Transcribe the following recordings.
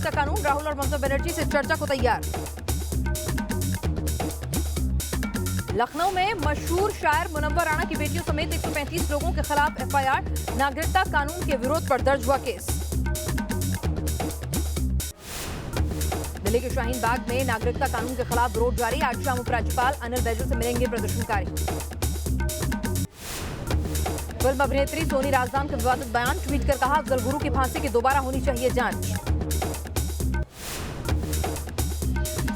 नागरिकता कानून, राहुल और ममता बनर्जी से चर्चा को तैयार। लखनऊ में मशहूर शायर मुनव्वर राणा की बेटियों समेत 135 लोगों के खिलाफ एफआईआर, नागरिकता कानून के विरोध पर दर्ज हुआ केस। दिल्ली के शाहीन बाग में नागरिकता कानून के खिलाफ विरोध जारी, आज शाम उपराज्यपाल अनिल बैजल से मिलेंगे प्रदर्शनकारी। फिल्म अभिनेत्री सोनी राजदान का विवादित बयान, ट्वीट कर कहा अफजल गुरु की फांसी की दोबारा होनी चाहिए जांच।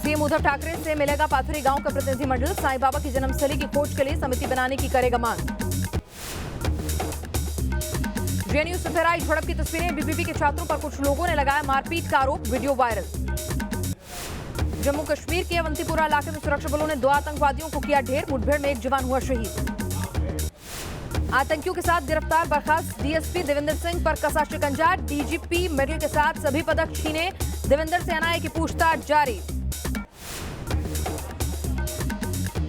सीएम उद्धव ठाकरे से मिलेगा पाथरी गांव का प्रतिनिधिमंडल, साईं बाबा की जन्मस्थली की खोज के लिए समिति बनाने की करेगा मांग। जेएनयू से फिर आई झड़प की तस्वीरें, बीबीबी के छात्रों पर कुछ लोगों ने लगाया मारपीट का आरोप, वीडियो वायरल। जम्मू कश्मीर के अवंतीपुरा इलाके में सुरक्षा बलों ने 2 आतंकवादियों को किया ढेर, मुठभेड़ में एक जवान हुआ शहीद। आतंकियों के साथ गिरफ्तार बर्खास्त डीएसपी देवेंद्र सिंह पर कसा शिकंजा, डीजीपी मेडल के साथ सभी पदक छीने, देवेंद्र से एनआईए की पूछताछ जारी।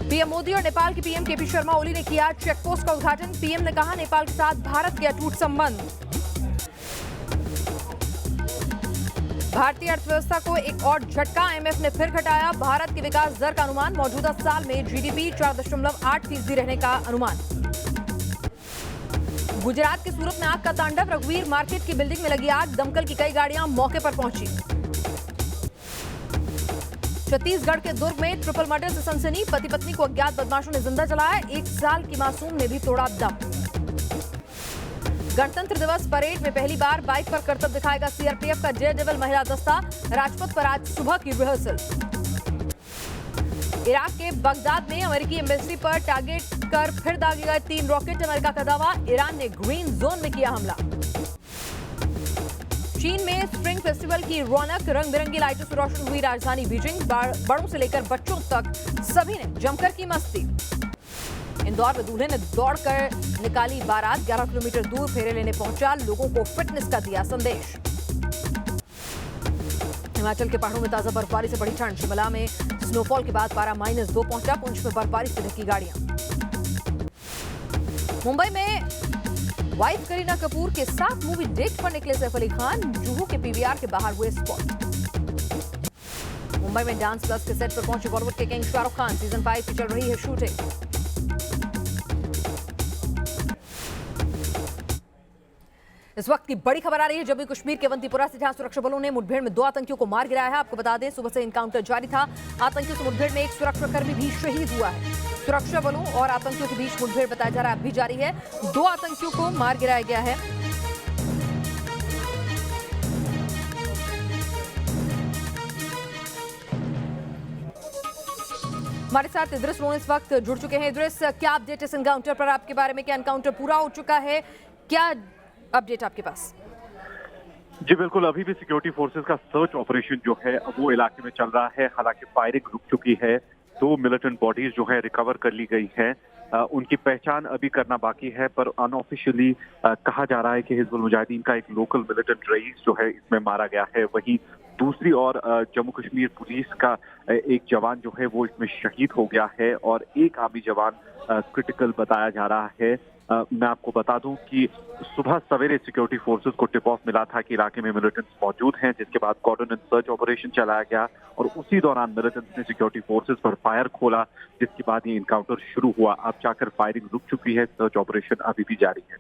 पीएम मोदी और नेपाल के पीएम केपी शर्मा ओली ने किया चेकपोस्ट का उद्घाटन, पीएम ने कहा नेपाल के साथ भारत के अटूट संबंध। भारतीय अर्थव्यवस्था को एक और झटका, आईएमएफ ने फिर घटाया भारत के विकास दर का अनुमान, मौजूदा साल में जीडीपी 4.8% रहने का अनुमान। गुजरात के सूरत में आग का तांडव, रघुवीर मार्केट की बिल्डिंग में लगी आग, दमकल की कई गाड़ियां मौके पर पहुंची। छत्तीसगढ़ के दुर्ग में ट्रिपल मर्डर से सनसनी, पति पत्नी को अज्ञात बदमाशों ने जिंदा जलाया, 1 साल की मासूम ने भी तोड़ा दम। गणतंत्र दिवस परेड में पहली बार बाइक पर करतब दिखाएगा सीआरपीएफ का जय डेविल महिला दस्ता, राजपथ पर आज सुबह की रिहर्सल। इराक के बगदाद में अमेरिकी एम्बेसी पर टारगेट कर फिर दागे गए 3 रॉकेट, अमेरिका का दावा, ईरान ने ग्रीन जोन में किया हमला। चीन में स्प्रिंग फेस्टिवल की रौनक, रंग बिरंगी लाइटों से रोशन हुई राजधानी बीजिंग, बड़ों से लेकर बच्चों तक सभी ने जमकर की मस्ती। इंदौर में दूल्हे ने दौड़कर निकाली बारात, 11 किलोमीटर दूर फेरे लेने पहुंचा, लोगों को फिटनेस का दिया संदेश। हिमाचल के पहाड़ों में ताजा बर्फबारी से बढ़ी ठंड, शिमला में स्नोफॉल के बाद पारा -2 पहुंचा, पुंछ में बर्फबारी से ढकी गाड़ियां। मुंबई में वाइफ करीना कपूर के साथ मूवी डेट पर निकले सैफ अली खान, जुहू के पीवीआर के बाहर हुए स्पॉट। मुंबई में डांस प्लस के सेट पर पहुंचे बॉलीवुड के किंग शाहरुख खान, सीजन 5 की चल रही है शूटिंग। इस वक्त की बड़ी खबर आ रही है जम्मू कश्मीर के अवंतीपुरा से, जहां सुरक्षा बलों ने मुठभेड़ में 2 आतंकियों को मार गिराया है। आपको बता दें सुबह से एनकाउंटर जारी था, आतंकियों से मुठभेड़ में एक सुरक्षाकर्मी भी शहीद हुआ है। सुरक्षा बलों और आतंकियों के बीच मुठभेड़ बताया जा रहा है अब भी जारी है, 2 आतंकियों को मार गिराया गया है। हमारे साथ इद्रिस लोन इस वक्त जुड़ चुके हैं। इद्रिस, क्या अपडेट इस एनकाउंटर पर आपके बारे में, क्या एनकाउंटर पूरा हो चुका है, क्या अपडेट आपके पास? जी बिल्कुल, अभी भी सिक्योरिटी फोर्सेस का सर्च ऑपरेशन जो है वो इलाके में चल रहा है। हालांकि फायरिंग रुक चुकी है, 2 मिलिटेंट बॉडीज जो है रिकवर कर ली गई है। उनकी पहचान अभी करना बाकी है, पर अनऑफिशियली कहा जा रहा है कि हिजबुल मुजाहिदीन का एक लोकल मिलिटेंट रईस जो है इसमें मारा गया है। वहीं दूसरी ओर जम्मू कश्मीर पुलिस का एक जवान जो है वो इसमें शहीद हो गया है और एक आर्मी जवान क्रिटिकल बताया जा रहा है। मैं आपको बता दूं कि सुबह सवेरे सिक्योरिटी फोर्सेस को टिप ऑफ मिला था कि इलाके में मिलिटेंट्स मौजूद हैं, जिसके बाद कॉर्डन एंड सर्च ऑपरेशन चलाया गया और उसी दौरान मिलिटेंट्स ने सिक्योरिटी फोर्सेस पर फायर खोला, जिसके बाद ये इनकाउंटर शुरू हुआ। अब जाकर फायरिंग रुक चुकी है, सर्च ऑपरेशन अभी भी जारी है।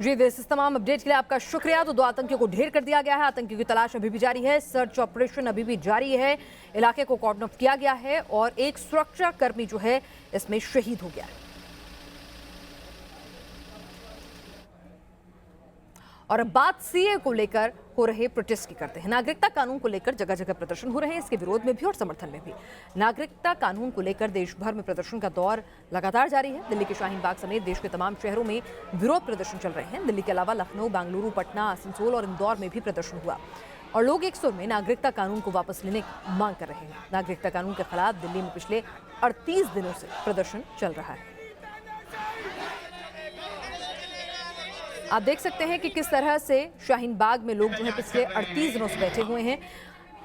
जी, इस तमाम अपडेट के लिए आपका शुक्रिया। तो 2 आतंकियों को ढेर कर दिया गया है, आतंकियों की तलाश अभी भी जारी है, सर्च ऑपरेशन अभी भी जारी है, इलाके को कॉर्डन ऑफ किया गया है और एक सुरक्षा कर्मी जो है इसमें शहीद हो गया है। और अब बात सीए को लेकर हो रहे प्रोटेस्ट की करते हैं। नागरिकता कानून को लेकर जगह जगह प्रदर्शन हो रहे हैं, इसके विरोध में भी और समर्थन में भी। नागरिकता कानून को लेकर देश भर में प्रदर्शन का दौर लगातार जारी है। दिल्ली के शाहीन बाग समेत देश के तमाम शहरों में विरोध प्रदर्शन चल रहे हैं। दिल्ली के अलावा लखनऊ, बेंगलुरु, पटना, आसनसोल और इंदौर में भी प्रदर्शन हुआ और लोग एक सुर में नागरिकता कानून को वापस लेने की मांग कर रहे हैं। नागरिकता कानून के खिलाफ दिल्ली में पिछले 38 दिनों से प्रदर्शन चल रहा है। आप देख सकते हैं कि किस तरह से शाहीन बाग में लोग जो है पिछले 38 दिनों से बैठे हुए हैं।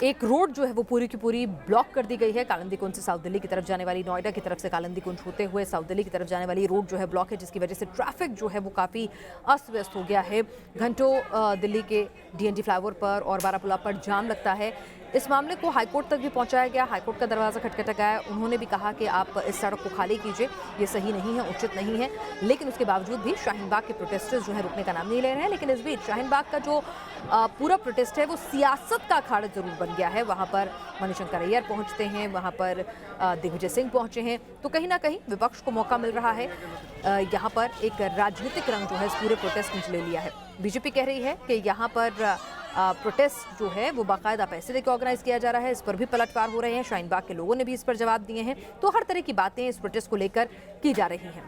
एक रोड जो है वो पूरी की पूरी ब्लॉक कर दी गई है। कालिंदी कुंज से साउथ दिल्ली की तरफ जाने वाली, नोएडा की तरफ से कालिंदी कुंज होते हुए साउथ दिल्ली की तरफ जाने वाली रोड जो है ब्लॉक है, जिसकी वजह से ट्रैफिक जो है वो काफ़ी अस्त व्यस्त हो गया है। घंटों दिल्ली के डीएनडी फ्लाईओवर पर और बारापुला पर जाम लगता है। इस मामले को हाईकोर्ट तक भी पहुंचाया गया। हाईकोर्ट का दरवाजा खटखटाया है। उन्होंने भी कहा कि आप इस सड़क को खाली कीजिए, ये सही नहीं है, उचित नहीं है। लेकिन उसके बावजूद भी शाहीन बाग के प्रोटेस्टर्स जो है रुकने का नाम नहीं ले रहे हैं। लेकिन इस बीच शाहीन बाग का जो पूरा प्रोटेस्ट है वो सियासत का अखाड़ा जरूर बन गया है। वहां पर मणिशंकर अय्यर पहुंचते हैं, वहां पर दिग्विजय सिंह पहुंचे हैं, तो कहीं ना कहीं विपक्ष को मौका मिल रहा है यहाँ पर एक राजनीतिक रंग जो है इस पूरे प्रोटेस्ट में ले लिया है। बीजेपी कह रही है कि यहाँ पर प्रोटेस्ट जो है वो बाकायदा पैसे देकर ऑर्गेनाइज किया जा रहा है। इस पर भी पलटवार हो रहे हैं। शाहीन बाग के लोगों ने भी इस पर जवाब दिए हैं। तो हर तरह की बातें इस प्रोटेस्ट को लेकर की जा रही हैं।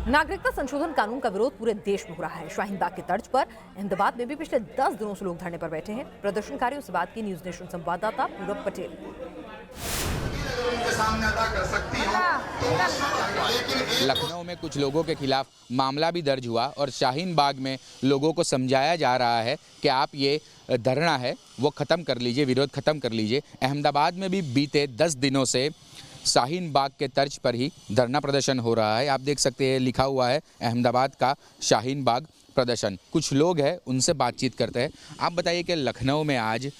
नागरिकता संशोधन कानून का विरोध पूरे देश में हो रहा है। शाहीन बाग की तर्ज पर अहमदाबाद में भी पिछले 10 दिनों से लोग धरने पर बैठे हैं। प्रदर्शनकारियों से बात की न्यूज नेशन संवाददाता पूरब पटेल। लखनऊ में कुछ लोगों के खिलाफ मामला भी दर्ज हुआ और शाहीन बाग में लोगों को समझाया जा रहा है कि आप ये धरना है वो ख़त्म कर लीजिए, विरोध ख़त्म कर लीजिए। अहमदाबाद में भी बीते 10 दिनों से शाहीन बाग के तर्ज पर ही धरना प्रदर्शन हो रहा है। आप देख सकते हैं लिखा हुआ है अहमदाबाद का शाहीन बाग प्रदर्शन। कुछ लोग हैं उनसे बातचीत करते हैं। आप बताइए कि लखनऊ में आज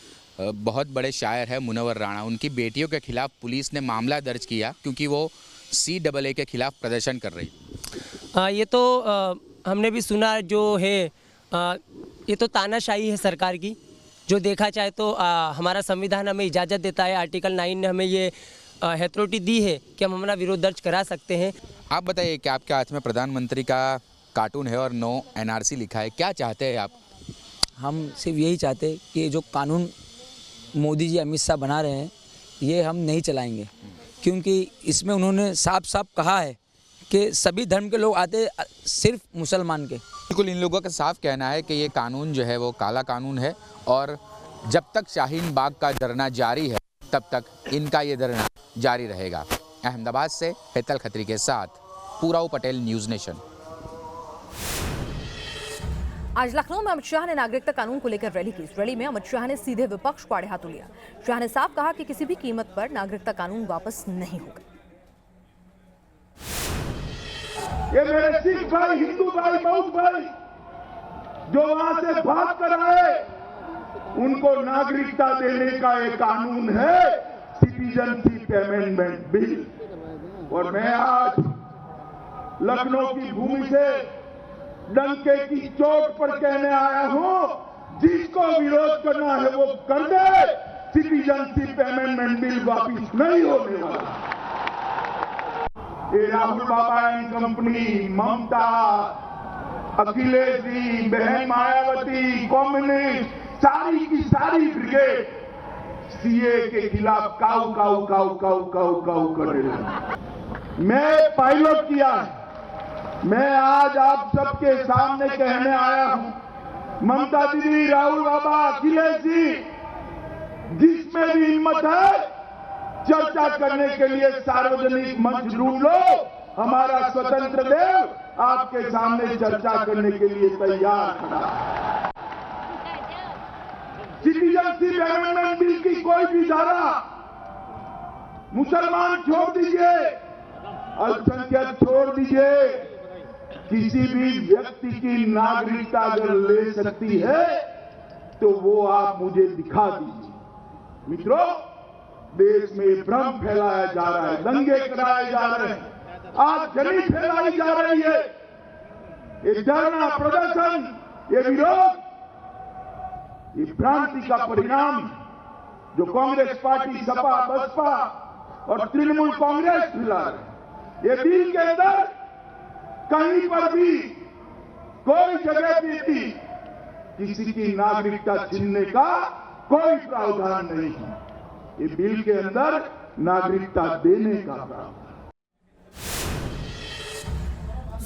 बहुत बड़े शायर हैं मुनव्वर राणा, उनकी बेटियों के खिलाफ पुलिस ने मामला दर्ज किया क्योंकि वो CAA के खिलाफ प्रदर्शन कर रही। ये तो हमने भी सुना जो है ये तो तानाशाही है सरकार की। जो देखा जाए तो हमारा संविधान हमें इजाज़त देता है, आर्टिकल 9 ने हमें ये अथॉरिटी दी है कि हम हमारा विरोध दर्ज करा सकते हैं। आप बताइए कि आपके हाथ में प्रधानमंत्री का कार्टून है और नो NRC लिखा है, क्या चाहते हैं आप? हम सिर्फ यही चाहते हैं कि जो कानून मोदी जी अमित शाह बना रहे हैं ये हम नहीं चलाएंगे, क्योंकि इसमें उन्होंने साफ साफ कहा है कि सभी धर्म के लोग आते, सिर्फ मुसलमान के। बिल्कुल, इन लोगों का साफ कहना है कि ये कानून जो है वो काला कानून है और जब तक शाहीन बाग का धरना जारी है तब तक इनका ये धरना जारी रहेगा। अहमदाबाद से हेतल खत्री के साथ पूराव पटेल, न्यूज़ नेशन। आज लखनऊ में अमित शाह ने नागरिकता कानून को लेकर रैली की। इस रैली में अमित शाह ने सीधे विपक्ष को आड़े हाथों लिया। शाह ने साफ कहा कि किसी भी कीमत पर नागरिकता कानून वापस नहीं होगा। ये मेरे सिख भाई, हिंदू भाई, बौद्ध भाई जो वहां से भाग कर आए, उनको नागरिकता देने का एक कानून है, सिटीजनशिप अमेंडमेंट बिल। और मैं आज लखनऊ की भूमि से डंके की चोट पर कहने आया हूं, जिसको विरोध करना है वो कर दे, सिटीजनशिप अमेंडमेंट बिल वापिस नहीं होने वाला। ये राहुल बाबा एंड कंपनी, ममता, अखिलेश जी, बहन मायावती, कम्युनिस्ट, सारी की सारी ब्रिगेड CA के खिलाफ काऊ काऊ काऊ काऊ काऊ काऊ कर रही है। मैं पायलट किया है। मैं आज आप सबके सामने कहने आया हूं, ममता दीदी, राहुल बाबा, अखिलेश जी, जिसमें भी हिम्मत है चर्चा करने के लिए सार्वजनिक मंच ढूंढ लो। हमारा स्वतंत्र देव आपके सामने चर्चा करने के लिए तैयार खड़ा है। सिटीजनशिप अमेंडमेंट बिल की कोई भी धारा, मुसलमान छोड़ दीजिए, अल्पसंख्यक छोड़ दीजिए, किसी भी व्यक्ति की नागरिकता अगर ले सकती है तो वो आप मुझे दिखा दीजिए। मित्रों, देश में भ्रम फैलाया जा रहा है, दंगे कराए जा रहे हैं, आगजनी फैलाई जा रही है। ये धरना प्रदर्शन, ये विरोध, ये भ्रांति का परिणाम जो कांग्रेस पार्टी, सपा, बसपा और तृणमूल कांग्रेस फैला रहे। ये बिल के अंदर कहीं पर भी कोई जगह भी थी किसी की नागरिकता छीनने का कोई प्रावधान नहीं है। ये बिल के अंदर नागरिकता देने का प्रावधान।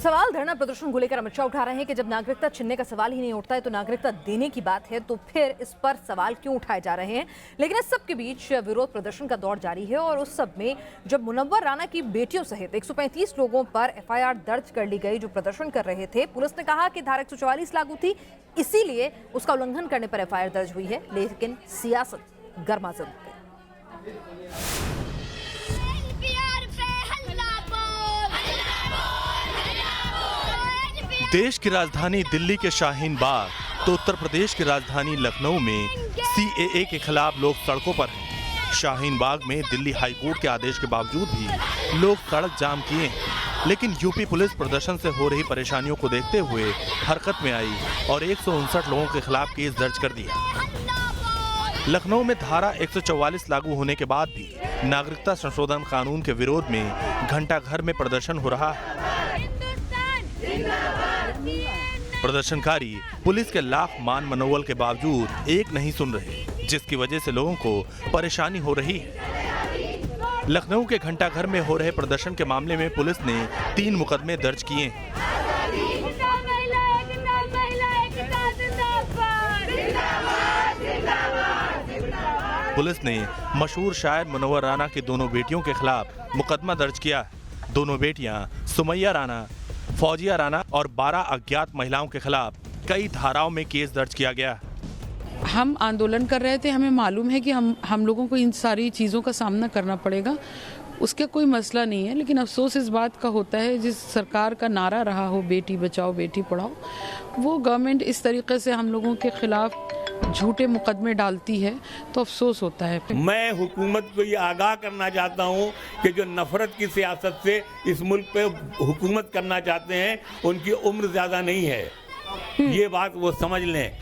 सवाल धरना प्रदर्शन को लेकर अमित शाह उठा रहे हैं कि जब नागरिकता छीनने का सवाल ही नहीं उठता है तो नागरिकता देने की बात है, तो फिर इस पर सवाल क्यों उठाए जा रहे हैं। लेकिन इस सब के बीच विरोध प्रदर्शन का दौर जारी है और उस सब में जब मुनव्वर राना की बेटियों सहित 135 लोगों पर एफआईआर दर्ज कर ली गई जो प्रदर्शन कर रहे थे, पुलिस ने कहा कि धारा 144 लागू थी, इसीलिए उसका उल्लंघन करने पर एफआईआर दर्ज हुई है। लेकिन सियासत गर्मा जरूर गई। देश की राजधानी दिल्ली के शाहीन बाग तो उत्तर प्रदेश की राजधानी लखनऊ में सीएए के खिलाफ लोग सड़कों पर हैं। शाहीन बाग में दिल्ली हाईकोर्ट के आदेश के बावजूद भी लोग सड़क जाम किए हैं, लेकिन यूपी पुलिस प्रदर्शन से हो रही परेशानियों को देखते हुए हरकत में आई और 159 लोगों के खिलाफ केस दर्ज कर दिया। लखनऊ में धारा 144 लागू होने के बाद भी नागरिकता संशोधन कानून के विरोध में घंटाघर में प्रदर्शन हो रहा है। प्रदर्शनकारी पुलिस के लाख मान मनोबल के बावजूद एक नहीं सुन रहे, जिसकी वजह से लोगों को परेशानी हो रही है। लखनऊ के घंटाघर में हो रहे प्रदर्शन के मामले में पुलिस ने 3 मुकदमे दर्ज किए हैं। पुलिस ने मशहूर शायर मुनव्वर राना की दोनों बेटियों के खिलाफ मुकदमा दर्ज किया है। दोनों बेटियां सुमैया राना, फौजिया राना और 12 अज्ञात महिलाओं के खिलाफ कई धाराओं में केस दर्ज किया गया। हम आंदोलन कर रहे थे, हमें मालूम है कि हम लोगों को इन सारी चीज़ों का सामना करना पड़ेगा, उसका कोई मसला नहीं है। लेकिन अफसोस इस बात का होता है, जिस सरकार का नारा रहा हो बेटी बचाओ बेटी पढ़ाओ, वो गवर्नमेंट इस तरीके से हम लोगों के खिलाफ झूठे मुकदमे डालती है, तो अफसोस होता है। मैं हुकूमत को ये आगाह करना चाहता हूँ कि जो नफरत की सियासत से इस मुल्क पे हुकूमत करना चाहते हैं, उनकी उम्र ज्यादा नहीं है, ये बात वो समझ लें।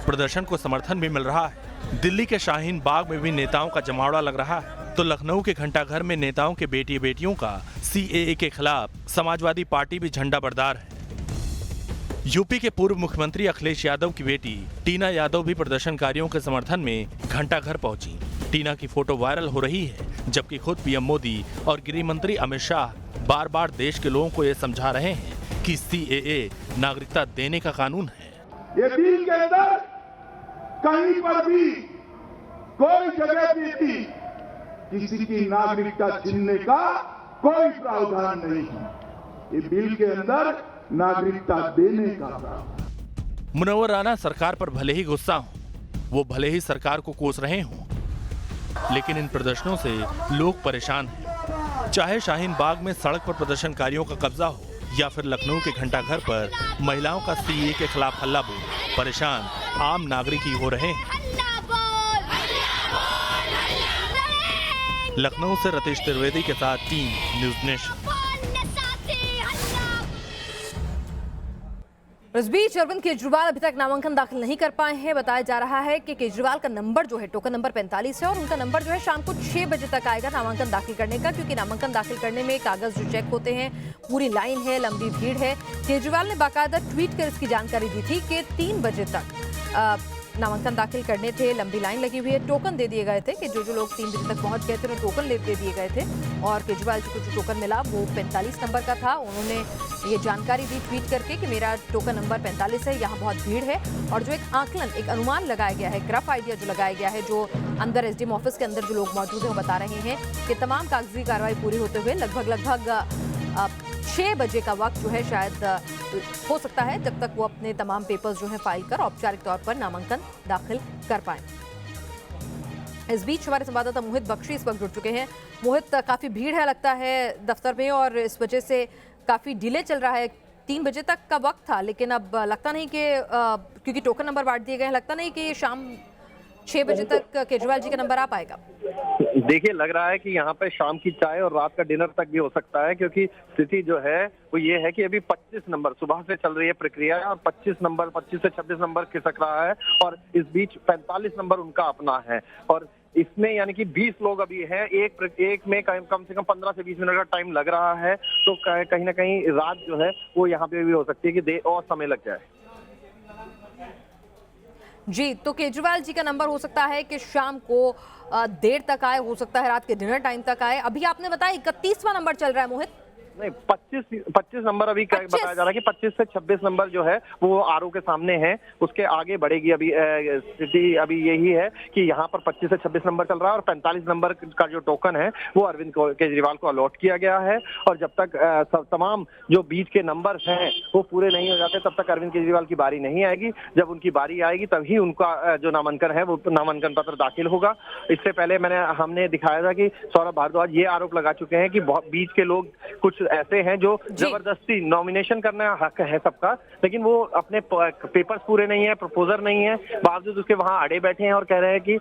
प्रदर्शन को समर्थन भी मिल रहा है। दिल्ली के शाहीन बाग में भी नेताओं का जमावड़ा लग रहा है, तो लखनऊ के घंटाघर में नेताओं के बेटी बेटियों का सीएए के खिलाफ समाजवादी पार्टी भी झंडा बरदार है। यूपी के पूर्व मुख्यमंत्री अखिलेश यादव की बेटी टीना यादव भी प्रदर्शनकारियों के समर्थन में घंटाघर पहुंची। टीना की फोटो वायरल हो रही है, जबकि खुद पीएम मोदी और गृह मंत्री अमित शाह बार बार देश के लोगों को ये समझा रहे हैं कि सीएए नागरिकता देने का कानून है। ये बिल के अंदर कहीं पर भी कोई जगह भी किसी की नागरिकता छीनने का कोई प्रावधान नहीं है। ये बिल के अंदर नागरिकता देने का प्रावधान। मुनव्वर राना सरकार पर भले ही गुस्सा हो, वो भले ही सरकार को कोस रहे हों, लेकिन इन प्रदर्शनों से लोग परेशान हैं। चाहे शाहीन बाग में सड़क पर प्रदर्शनकारियों का कब्जा हो या फिर लखनऊ के घंटाघर पर महिलाओं का सीएए के खिलाफ हल्ला बोल, परेशान आम नागरिक ही हो रहे हैं। लखनऊ से रतीश त्रिवेदी के साथ टीम न्यूज़ नेशन। इस बीच अरविंद केजरीवाल अभी तक नामांकन दाखिल नहीं कर पाए हैं। बताया जा रहा है कि केजरीवाल का नंबर जो है टोकन नंबर 45 है और उनका नंबर जो है शाम को 6 बजे तक आएगा नामांकन दाखिल करने का, क्योंकि नामांकन दाखिल करने में कागज जो चेक होते हैं, पूरी लाइन है, लंबी भीड़ है। केजरीवाल ने बाकायदा ट्वीट कर इसकी जानकारी दी थी कि 3 बजे तक नामांकन दाखिल करने थे, लंबी लाइन लगी हुई है, टोकन दे दिए गए थे कि जो लोग 3 बजे तक पहुंच गए थे उन्हें टोकन दे दिए गए थे। और केजरीवाल जी को जो टोकन मिला वो 45 नंबर का था। उन्होंने ये जानकारी दी ट्वीट करके कि मेरा टोकन नंबर 45 है, यहाँ बहुत भीड़ है। और जो एक आकलन, एक अनुमान लगाया गया है, रफ आइडिया जो लगाया गया है, जो अंदर एसडीएम ऑफिस के अंदर जो लोग मौजूद हैं वो बता रहे हैं कि तमाम कागजी कार्रवाई पूरी होते हुए लगभग 6 बजे का वक्त जो है शायद हो सकता है, जब तक वो अपने तमाम पेपर्स जो हैं फाइल कर औपचारिक तौर पर नामांकन दाखिल कर पाए। इस बीच हमारे संवाददाता मोहित बख्शी इस वक्त जुड़ चुके हैं। मोहित, काफी भीड़ है लगता है दफ्तर में और इस वजह से काफी डिले चल रहा है। 3 बजे तक का वक्त था, लेकिन अब लगता नहीं कि क्योंकि टोकन नंबर बांट दिए गए हैं, लगता नहीं कि शाम 6 बजे तक केजरीवाल जी का नंबर आ पाएगा। देखिए, लग रहा है कि यहाँ पे शाम की चाय और रात का डिनर तक भी हो सकता है, क्योंकि स्थिति जो है वो ये है कि अभी 25 नंबर सुबह से चल रही है प्रक्रिया और 25 से 26 नंबर खिसक रहा है और इस बीच 45 नंबर उनका अपना है। और इसमें यानी कि 20 लोग अभी हैं, एक में कम से कम 15 से 20 मिनट का टाइम लग रहा है। तो कहीं ना कहीं रात जो है वो यहाँ पे भी हो सकती है कि और समय लग जाए। जी, तो केजरीवाल जी का नंबर हो सकता है कि शाम को देर तक आए, हो सकता है रात के डिनर टाइम तक आए। अभी आपने बताया 31वां नंबर चल रहा है मोहित। नहीं, 25 नंबर अभी क्या बताया जा रहा है कि 25 से 26 नंबर जो है वो आरओ के सामने है, उसके आगे बढ़ेगी। अभी स्थिति अभी यही है कि यहाँ पर 25 से 26 नंबर चल रहा है और 45 नंबर का जो टोकन है वो अरविंद केजरीवाल को अलॉट किया गया है। और जब तक तमाम जो बीच के नंबर हैं वो पूरे नहीं हो जाते तब तक अरविंद केजरीवाल की बारी नहीं आएगी। जब उनकी बारी आएगी तभी उनका जो नामांकन है वो नामांकन पत्र दाखिल होगा। इससे पहले हमने दिखाया था कि सौरभ भारद्वाज ये आरोप लगा चुके हैं कि बीच के लोग कुछ ऐसे हैं जो जबरदस्ती नॉमिनेशन करने का हक है सबका, लेकिन वो अपने पेपर्स पूरे नहीं है, प्रपोजर नहीं है, बावजूद उसके वहां अड़े बैठे हैं और कह रहे हैं कि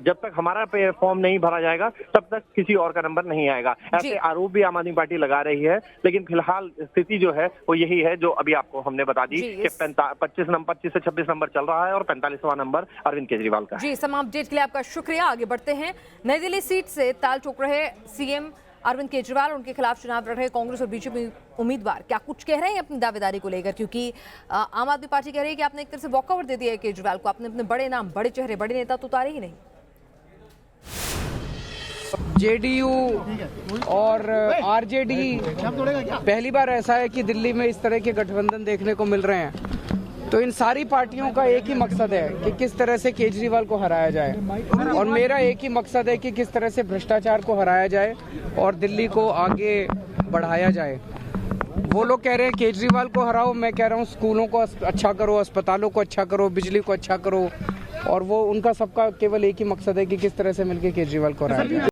जब तक हमारा फॉर्म नहीं भरा जाएगा तब तक किसी और का नंबर नहीं आएगा। ऐसे आरोप भी आम आदमी पार्टी लगा रही है, लेकिन फिलहाल स्थिति जो है वो यही है जो अभी आपको हमने बता दी कि 25 से 26 नंबर चल रहा है और 45वां नंबर अरविंद केजरीवाल का है। जी, तमाम अपडेट के लिए आपका शुक्रिया। आगे बढ़ते हैं। नई दिल्ली सीट से ताल ठोक रहे सीएम अरविंद केजरीवाल, उनके खिलाफ चुनाव लड़ रहे कांग्रेस और बीजेपी उम्मीदवार क्या कुछ कह रहे हैं अपनी दावेदारी को लेकर, क्योंकि आम आदमी पार्टी कह रही है कि आपने एक तरह से वॉकआउट दे दिया है केजरीवाल को, आपने अपने बड़े नाम, बड़े चेहरे, बड़े नेता तो उतारे ही नहीं। जेडीयू और आरजेडी, पहली बार ऐसा है कि दिल्ली में इस तरह के गठबंधन देखने को मिल रहे हैं। तो इन सारी पार्टियों का एक ही मकसद है कि किस तरह से केजरीवाल को हराया जाए, और मेरा एक ही मकसद है कि किस तरह से भ्रष्टाचार को हराया जाए और दिल्ली को आगे बढ़ाया जाए। वो लोग कह रहे हैं केजरीवाल को हराओ, मैं कह रहा हूँ स्कूलों को अच्छा करो, अस्पतालों को अच्छा करो, बिजली को अच्छा करो, और वो उनका सबका केवल एक ही मकसद है कि किस तरह से मिलकर केजरीवाल को हराया जाए।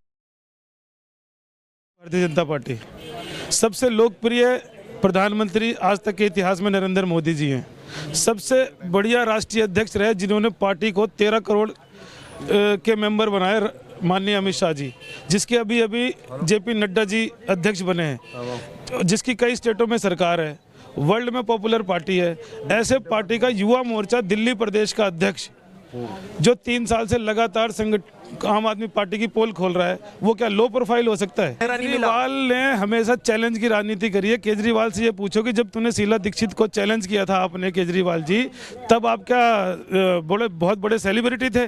भारतीय जनता पार्टी सबसे लोकप्रिय प्रधानमंत्री आज तक के इतिहास में नरेंद्र मोदी जी हैं। सबसे बढ़िया राष्ट्रीय अध्यक्ष रहे जिन्होंने पार्टी को 13 करोड़ के मेंबर बनाए, माननीय अमित शाह जी, जिसके अभी अभी जेपी नड्डा जी अध्यक्ष बने हैं, जिसकी कई स्टेटों में सरकार है, वर्ल्ड में पॉपुलर पार्टी है। ऐसे पार्टी का युवा मोर्चा दिल्ली प्रदेश का अध्यक्ष जो 3 साल से लगातार आम आदमी पार्टी की पोल खोल रहा है, वो क्या लो प्रोफाइल हो सकता है? केजरीवाल ने हमेशा चैलेंज की राजनीति करी है। केजरीवाल से ये पूछो कि जब तूने शीला दीक्षित को चैलेंज किया था आपने केजरीवाल जी, तब आप क्या बहुत बड़े सेलिब्रिटी थे?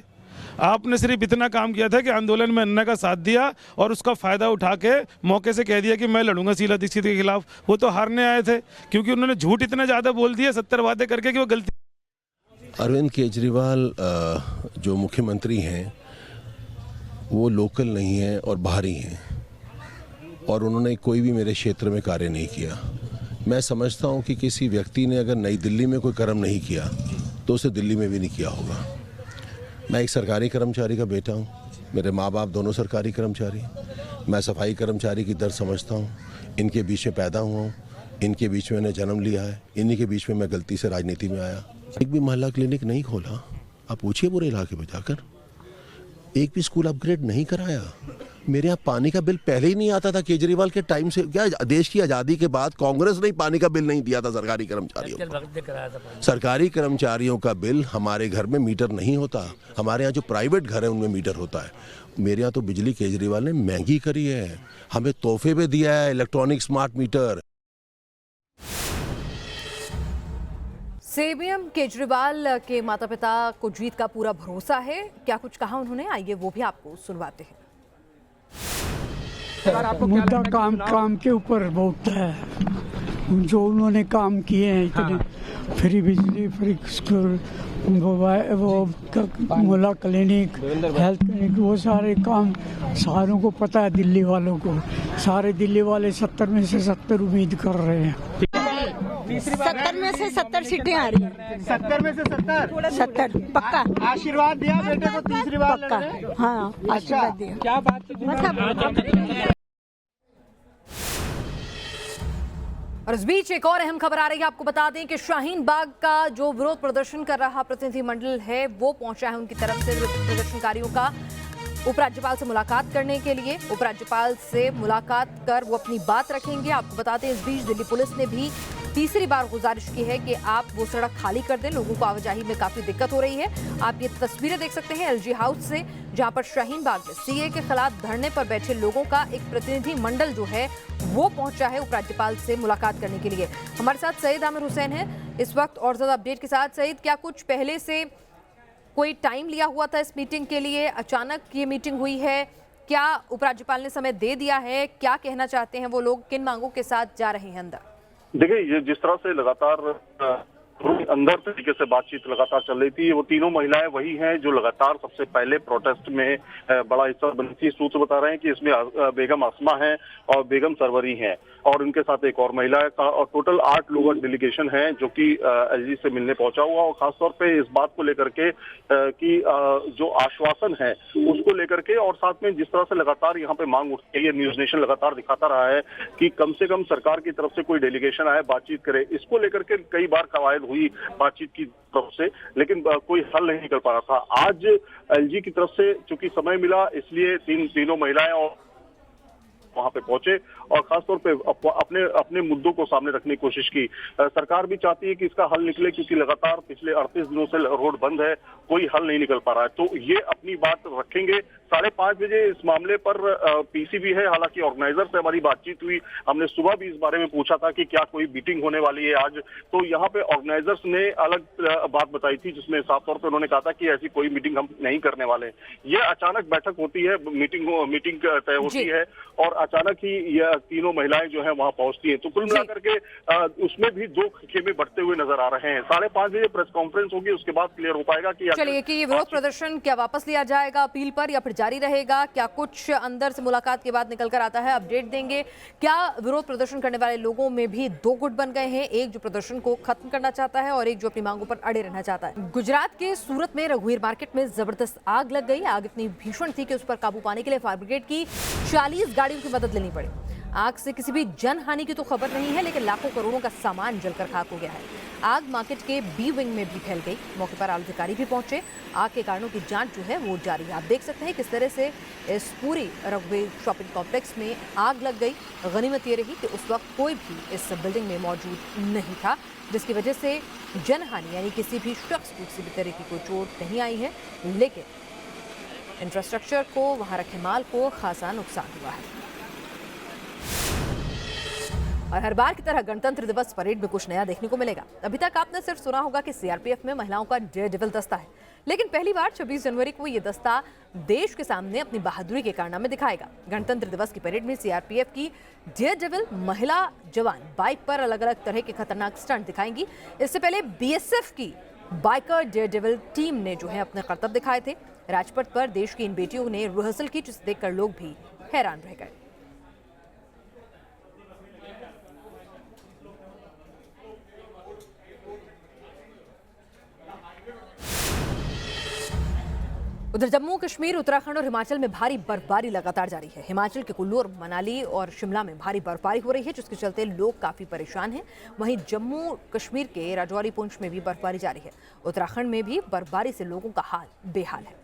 आपने सिर्फ इतना काम किया था कि आंदोलन में अन्ना का साथ दिया और उसका फायदा उठा के मौके से कह दिया कि मैं लड़ूंगा शीला दीक्षित के खिलाफ। वो तो हारने आए थे क्योंकि उन्होंने झूठ इतना ज्यादा बोल दिया 70 वादे करके कि वो गलती। अरविंद केजरीवाल जो मुख्यमंत्री हैं वो लोकल नहीं हैं और बाहरी हैं, और उन्होंने कोई भी मेरे क्षेत्र में कार्य नहीं किया। मैं समझता हूं कि किसी व्यक्ति ने अगर नई दिल्ली में कोई कर्म नहीं किया तो उसे दिल्ली में भी नहीं किया होगा। मैं एक सरकारी कर्मचारी का बेटा हूं, मेरे माँ बाप दोनों सरकारी कर्मचारी, मैं सफाई कर्मचारी की दर्द समझता हूं, इनके बीच में पैदा हुआ हूं, इनके बीच में मैंने जन्म लिया है, इन्हीं के बीच में मैं गलती से राजनीति में आया। एक भी मोहल्ला क्लिनिक नहीं खोला, आप पूछिए पूरे इलाके में जाकर, एक भी स्कूल अपग्रेड नहीं कराया। मेरे यहाँ पानी का बिल पहले ही नहीं आता था केजरीवाल के टाइम से। क्या देश की आज़ादी के बाद कांग्रेस ने पानी का बिल नहीं दिया था सरकारी कर्मचारियों को? सरकारी कर्मचारियों का बिल हमारे घर में मीटर नहीं होता, हमारे यहाँ जो प्राइवेट घर है उनमें मीटर होता है। मेरे यहाँ तो बिजली केजरीवाल ने महंगी करी है, हमें तोहफे में दिया है electronic smart meter. CM Kejriwal के माता पिता को जीत का पूरा भरोसा है, क्या कुछ कहा उन्होंने, आइए वो भी आपको सुनवाते हैं। मुद्दा काम के ऊपर बहुत है, जो उन्होंने काम किए हैं इतने, फ्री बिजली, फ्री स्कूल, वो मोहल्ला क्लिनिक, हेल्थ क्लिनिक, वो सारे काम सारों को पता है। दिल्ली वालों को, सारे दिल्ली वाले 70 में से 70 उम्मीद कर रहे हैं। 70 में से 70 सीटें आ रही हैं। 70 में से 70 पक्का। आशीर्वाद दिया बेटे को तीसरी बार पक्का। हाँ, आशीर्वाद दिया। क्या बात की? और इस बीच एक और अहम खबर आ रही है, आपको बता दें कि शाहीन बाग का जो विरोध प्रदर्शन कर रहा प्रतिनिधिमंडल है वो पहुंचा है उनकी तरफ से प्रदर्शनकारियों का उपराज्यपाल से मुलाकात करने के लिए। उपराज्यपाल से मुलाकात कर वो अपनी बात रखेंगे। आपको बताते हैं इस बीच दिल्ली पुलिस ने भी तीसरी बार गुजारिश की है कि आप वो सड़क खाली कर दें, लोगों को आवाजाही में काफी दिक्कत हो रही है। आप ये तस्वीरें देख सकते हैं एलजी हाउस से, जहां पर शाहीन बाग में सीए के खिलाफ धरने पर बैठे लोगों का एक प्रतिनिधि मंडल जो है वो पहुंचा है उपराज्यपाल से मुलाकात करने के लिए। हमारे साथ सईद आमिर हुसैन है इस वक्त और ज्यादा अपडेट के साथ। सईद, क्या कुछ पहले से कोई टाइम लिया हुआ था इस मीटिंग के लिए, अचानक ये मीटिंग हुई है, क्या उपराज्यपाल ने समय दे दिया है? क्या कहना चाहते हैं वो लोग? किन मांगों के साथ जा रहे हैं अंदर? देखिए, ये जिस तरह से लगातार अंदर तरीके से बातचीत लगातार चल रही थी, वो तीनों महिलाएं वही हैं जो लगातार सबसे पहले प्रोटेस्ट में बड़ा हिस्सा बनी थी। सूत्र बता रहे हैं कि इसमें बेगम आसमा है और बेगम सरवरी हैं और उनके साथ एक और महिला है और टोटल 8 लोगों का डेलीगेशन है जो कि एलजी से मिलने पहुंचा हुआ और खासतौर पे इस बात को लेकर के कि जो आश्वासन है उसको लेकर के और साथ में जिस तरह से लगातार यहाँ पे मांग उठती है, ये न्यूज नेशन लगातार दिखाता रहा है कि कम से कम सरकार की तरफ से कोई डेलीगेशन आए, बातचीत करे। इसको लेकर के कई बार कवायद हुई बातचीत की तरफ से, लेकिन कोई हल नहीं निकल पा रहा था। आज एलजी की तरफ से चूंकि समय मिला, इसलिए तीनों महिलाएं और वहां पे पहुंचे और खासतौर पे अपने मुद्दों को सामने रखने की कोशिश की। सरकार भी चाहती है कि इसका हल निकले, क्योंकि लगातार पिछले 38 दिनों से रोड बंद है, कोई हल नहीं निकल पा रहा है। तो ये अपनी बात रखेंगे। 5:30 बजे इस मामले पर पीसीबी है, हालांकि ऑर्गेनाइजर से हमारी बातचीत हुई, हमने सुबह भी इस बारे में पूछा था कि क्या कोई मीटिंग होने वाली है आज, तो यहाँ पे ऑर्गेनाइजर्स ने अलग बात बताई थी, जिसमें साफ तौर पर उन्होंने कहा था कि ऐसी कोई मीटिंग हम नहीं करने वाले। ये अचानक बैठक होती है, मीटिंग तय होती है और अचानक ही यह तीनों महिलाएं जो है वहां पहुंचती हैं। तो कुल मिलाकर के उसमें भी 2 खेमे बढ़ते हुए नजर आ रहे हैं। 5:30 बजे प्रेस कॉन्फ्रेंस होगी, उसके बाद क्लियर हो पाएगा कि चलिए कि ये विरोध प्रदर्शन क्या वापस लिया जाएगा अपील पर या फिर जारी रहेगा? क्या कुछ अंदर से मुलाकात के बाद निकल कर आता है? अपडेट देंगे। क्या विरोध प्रदर्शन करने वाले लोगों में भी 2 गुट बन गए हैं, एक जो प्रदर्शन को खत्म करना चाहता है और एक जो अपनी मांगों पर अड़े रहना चाहता है? गुजरात के सूरत में रघुवीर मार्केट में जबरदस्त आग लग गई। आग इतनी भीषण थी कि उस पर काबू पाने के लिए फायर ब्रिगेड की 40 गाड़ियों की मदद लेनी पड़ी। आग से किसी भी जनहानि की तो खबर नहीं है, लेकिन लाखों करोड़ों का सामान जलकर खाक हो गया है। आग मार्केट के बी विंग में भी फैल गई। मौके पर आला अधिकारी भी पहुंचे। आग के कारणों की जांच जो है वो जारी है। आप देख सकते हैं किस तरह से इस पूरी रघुवीर शॉपिंग कॉम्प्लेक्स में आग लग गई। गनीमत ये रही कि उस वक्त कोई भी इस बिल्डिंग में मौजूद नहीं था, जिसकी वजह से जनहानि यानी किसी भी शख्स को किसी भी तरह की कोई चोट नहीं आई है, लेकिन इंफ्रास्ट्रक्चर को, वहां रखे माल को खासा नुकसान हुआ है। और हर बार की तरह गणतंत्र दिवस परेड में कुछ नया देखने को मिलेगा। अभी तक आपने सिर्फ सुना होगा कि सीआरपीएफ में महिलाओं का डेयरडेविल दस्ता है, लेकिन पहली बार 26 जनवरी को ये दस्ता देश के सामने अपनी बहादुरी के कारनामे दिखाएगा। गणतंत्र दिवस की परेड में सीआरपीएफ की डेयरडेविल महिला जवान बाइक पर अलग अलग तरह के खतरनाक स्टंट दिखाएंगी। इससे पहले बीएसएफ की बाइकर डेयरडेविल टीम ने जो है अपने करतब दिखाए थे। राजपथ पर देश की इन बेटियों ने रिहर्सल की, जिसे देखकर लोग भी हैरान रह गए। उधर जम्मू कश्मीर, उत्तराखंड और हिमाचल में भारी बर्फबारी लगातार जारी है। हिमाचल के कुल्लू और मनाली और शिमला में भारी बर्फबारी हो रही है, जिसके चलते लोग काफी परेशान हैं। वहीं जम्मू कश्मीर के राजौरी, पुंछ में भी बर्फबारी जारी है। उत्तराखंड में भी बर्फबारी से लोगों का हाल बेहाल है।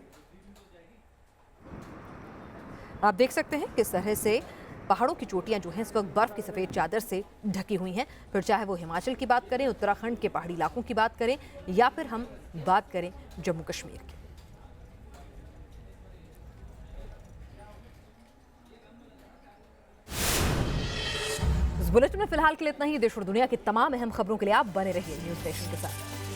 आप देख सकते हैं किस तरह से पहाड़ों की चोटियां जो हैं इस वक्त बर्फ की सफेद चादर से ढकी हुई हैं। फिर चाहे वो हिमाचल की बात करें, उत्तराखंड के पहाड़ी इलाकों की बात करें या फिर हम बात करें जम्मू कश्मीर की। इस बुलेटिन में फिलहाल के लिए इतना ही। देश और दुनिया की तमाम अहम खबरों के लिए आप बने रहिए न्यूज़ नेशन के साथ।